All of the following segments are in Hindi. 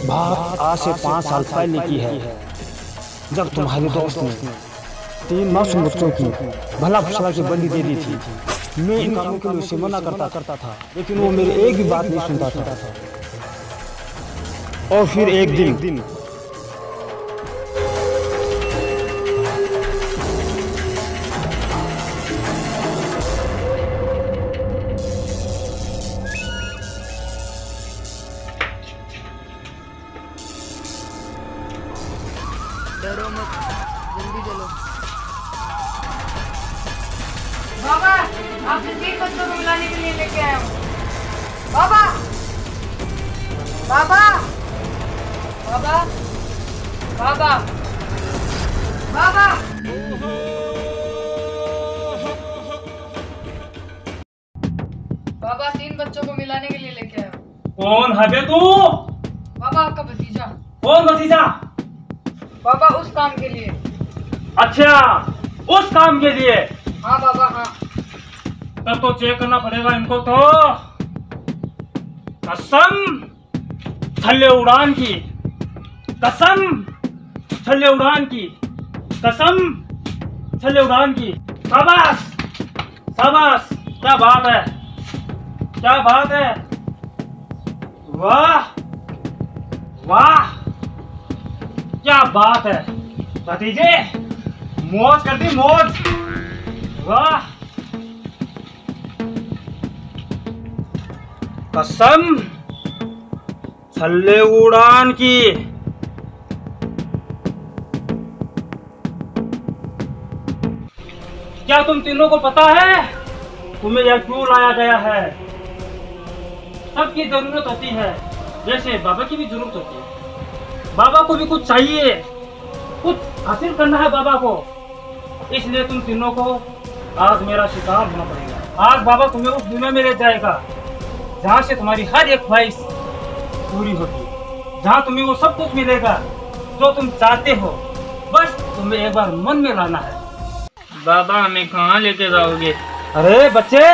बात आज से 5 साल पहले की है, जब तुम्हारे दोस्त ने 3 मासूम बच्चों की भला फुसला की बंदी दे दी थी। मैं इन कामों के लिए उसे मना करता था, लेकिन वो मेरी एक भी बात नहीं सुनता था। और फिर एक दिन डरो मत, जल्दी चलो। बाबा, आपने 3 बच्चों को मिलाने के लिए लेके आया हूँ। बाबा, बाबा, बाबा, बाबा, बाबा। बाबा 3 बच्चों को मिलाने के लिए लेके आया हूँ। कौन है बे तू? बाबा आपका भतीजा। कौन भतीजा? बाबा उस काम के लिए। अच्छा, उस काम के लिए? हाँ बाबा हाँ। तब तो चेक करना पड़ेगा इनको तो। कसम छल्ले उड़ान की, कसम छल्ले उड़ान की, कसम छल्ले उड़ान की। शाबाश शाबाश, क्या बात है, क्या बात है। वाह वाह, क्या बात है भतीजे, मौज कर दी मौज। वाह, कसम छल्ले उड़ान की। क्या तुम तीनों को पता है तुम्हें यह क्यों लाया गया है? सबकी जरूरत होती है, जैसे बाबा की भी जरूरत होती है। बाबा को भी कुछ चाहिए, कुछ हासिल करना है बाबा को, इसलिए तुम तीनों को आज मेरा शिकार होना पड़ेगा। आज बाबा तुम्हें उस दुनिया में ले जाएगा जहाँ से तुम्हारी हर एक ख्वाहिश पूरी होगी, जहाँ तुम्हें वो सब कुछ मिलेगा जो तुम चाहते हो। बस तुम्हें एक बार मन में लाना है। बाबा हमें कहाँ लेके जाओगे? अरे बच्चे,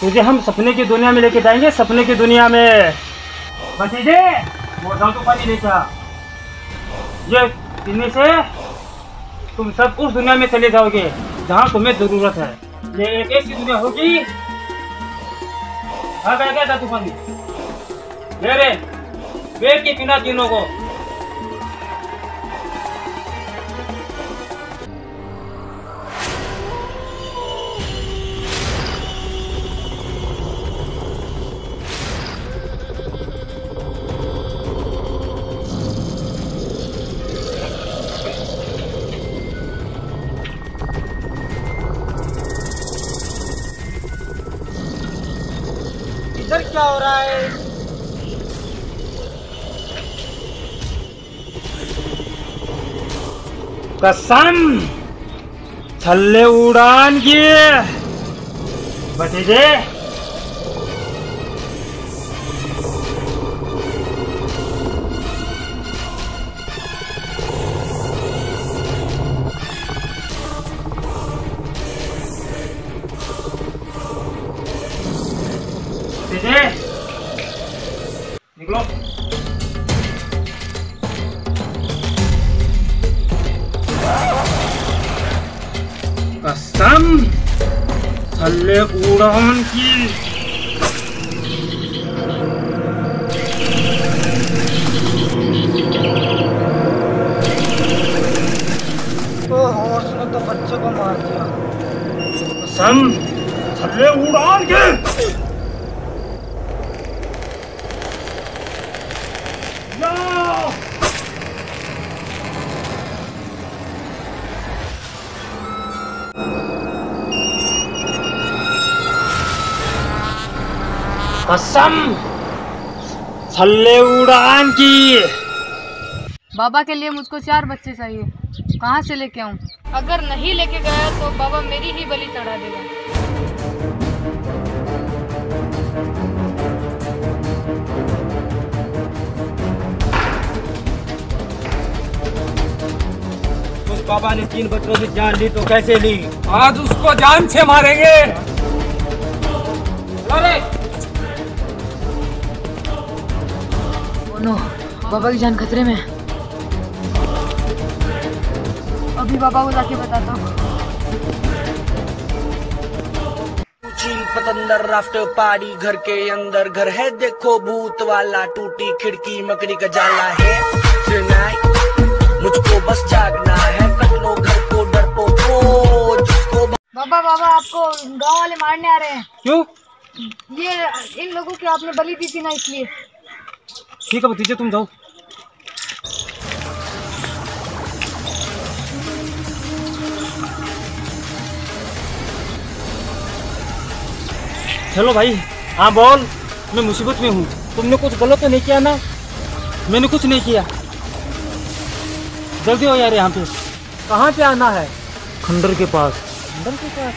तुझे हम सपने की दुनिया में लेके जाएंगे, सपने की दुनिया में। भतीजे वो जाओ तो पानी लेके आ। ये पीने से तुम सब उस दुनिया में चले जाओगे जहाँ तुम्हें जरूरत है। ये एक ऐसी दुनिया होगी। आ गया क्या तूफान? ले रे, बैठ के पीना तीनों को। इधर क्या हो रहा है? कसम छल्ले उड़ान की भतीजे। भतीजे निकलो। कसम छल्ले उड़ान की। ओहो, उसने तो बच्चों को मार दिया। कसम छल्ले उड़ान की। कसम छल्ले उड़ान की। बाबा के लिए मुझको 4 बच्चे चाहिए, कहाँ से लेके आऊँ? अगर नहीं लेके गया तो बाबा मेरी ही बलि चढ़ा देगा। उस बाबा ने 3 बच्चों से जान ली तो कैसे ली? आज उसको जान से मारेंगे। अरे नो, बाबा की जान खतरे में है। अभी बाबा को जाके बताता हूँ। चील पतंदर राफ्टर पहाड़ी घर के अंदर घर है, देखो भूत वाला, टूटी खिड़की मकड़ी का जाला है। मुझको बस जागना है, कट लो घर को डरपोको जिसको। बाबा बाबा आपको गांव वाले मारने आ रहे हैं। क्यों? ये इन लोगों की आपने बलि दी थी ना, इसलिए। ठीक है भतीजे, तुम जाओ। हेलो भाई। हाँ बोल। मैं मुसीबत में हूँ। तुमने कुछ गलत तो नहीं किया ना? मैंने कुछ नहीं किया। जल्दी हो यार यहाँ पे। कहाँ पे आना है? खंडर के पास। खंडर के पास?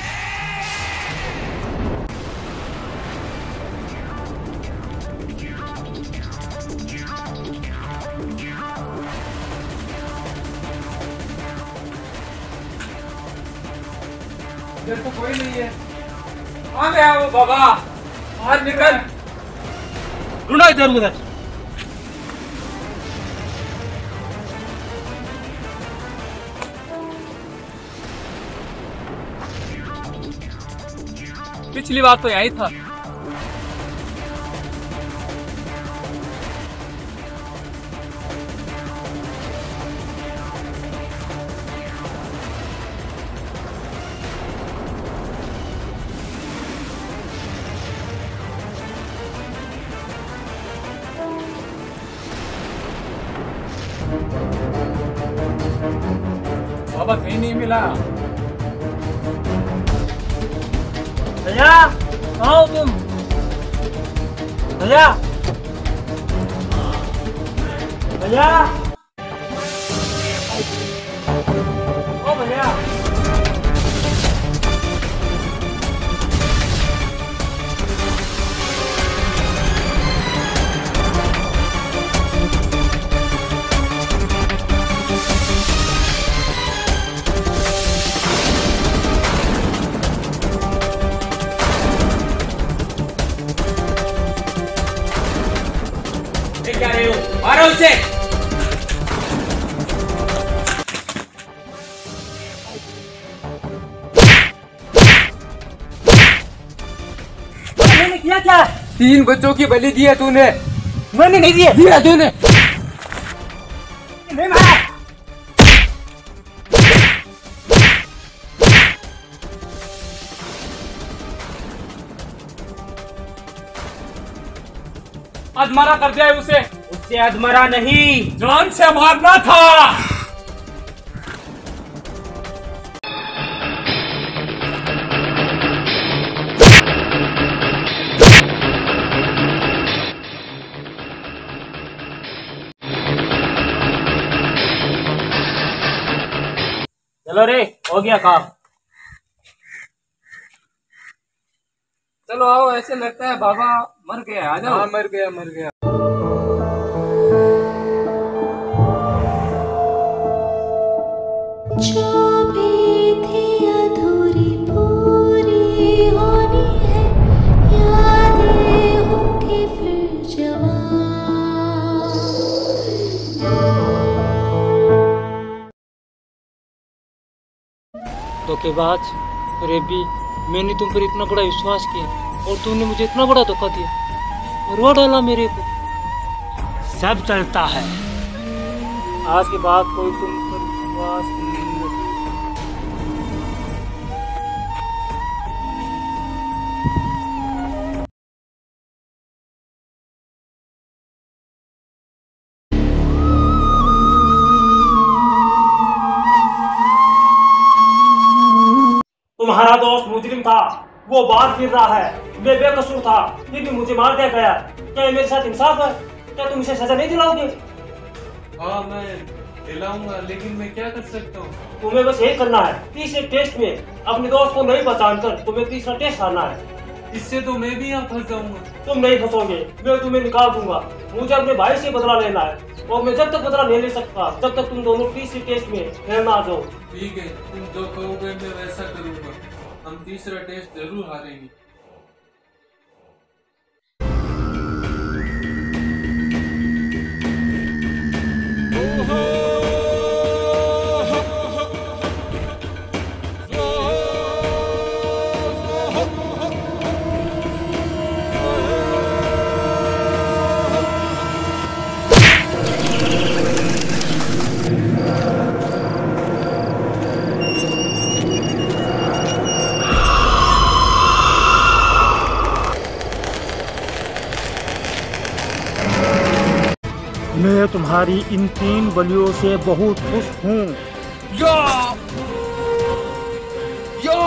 इधर तो कोई नहीं है। कहाँ गया वो बाबा? बाहर निकल। ढूंढो इधर उधर। पिछली बार तो यही था। बाबा कहीं नहीं मिला। भैया कहाँ हो तुम? भैया भैया ओ भैया। क्या रहे हो? मारो उसे। मैंने किया क्या? 3 बच्चों की बलि दी है तूने। मैंने नहीं दिया। दिया तूने। नहीं मारा। अधमरा कर दिया है उसे। उससे अधमरा नहीं, जान से मारना था। चलो रे, हो गया काम। चलो आओ, ऐसे लगता है बाबा मर गया। आ जाओ। हाँ, मर गया मर गया। जो भी थी अधूरी पूरी होनी है, यादें होंगी फिर जवान। धोखेबाज रेबी, मैंने तुम पर इतना बड़ा विश्वास किया और तुमने मुझे इतना बड़ा धोखा दिया, रो डाला मेरे को। सब चलता है। आज के बाद कोई तुम पर विश्वास नहीं रखेगा। तुम्हारा दोस्त मुजरिम था, वो बाहर फिर रहा है। मैं बेकसूर था, फिर भी मुझे मार दिया गया। क्या ये मेरे साथ इंसाफ है? क्या तुम इसे सजा नहीं दिलाओगे? हाँ मैं दिलाऊंगा, लेकिन मैं क्या कर सकता हूँ? तुम्हें बस यही करना है, तीसरे टेस्ट में अपने दोस्त को नहीं पहचानकर तुम्हें तीसरा टेस्ट हारना है। इससे तो मैं भी यहाँ फंस जाऊंगा। तुम नहीं फंसोगे, मैं तुम्हें निकाल दूंगा। मुझे अपने भाई से बदला लेना है और मैं जब तक बदला नहीं ले सकता जब तक तुम दोनों तीसरे टेस्ट में खेल ना आ जाओ। ठीक है, तुम जो कहोगे मैं वैसा करूंगा। हम तीसरा टेस्ट जरूर हारेंगे। मैं तुम्हारी इन 3 बलियों से बहुत खुश हूँ। या या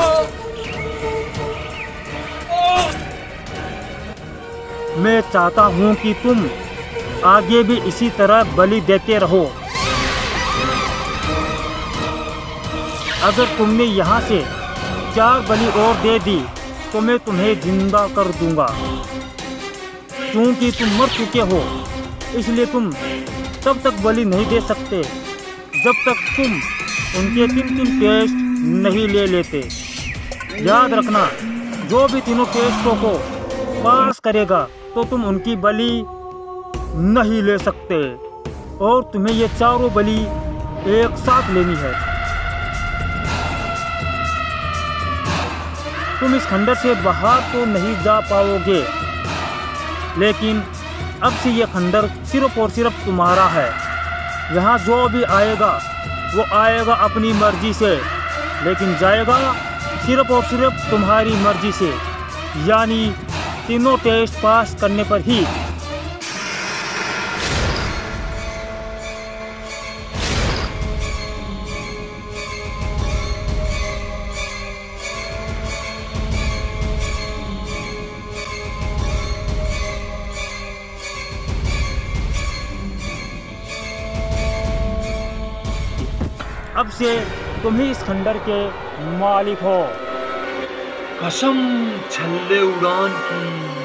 मैं चाहता हूँ कि तुम आगे भी इसी तरह बलि देते रहो। अगर तुमने यहाँ से 4 बलि और दे दी तो मैं तुम्हें जिंदा कर दूंगा। क्योंकि तुम मर चुके हो इसलिए तुम तब तक बलि नहीं दे सकते जब तक तुम उनके 3 टेस्ट नहीं ले लेते। याद रखना, जो भी तीनों टेस्टों को पास करेगा तो तुम उनकी बलि नहीं ले सकते और तुम्हें ये 4 बलि एक साथ लेनी है। तुम इस खंडर से बाहर तो नहीं जा पाओगे, लेकिन अब से ये खंडर सिर्फ और सिर्फ तुम्हारा है। यहाँ जो भी आएगा वो आएगा अपनी मर्जी से, लेकिन जाएगा सिर्फ और सिर्फ तुम्हारी मर्जी से, यानी तीनों टेस्ट पास करने पर ही। अब से तुम ही इस खंडर के मालिक हो। कसम छल्ले उड़ान की।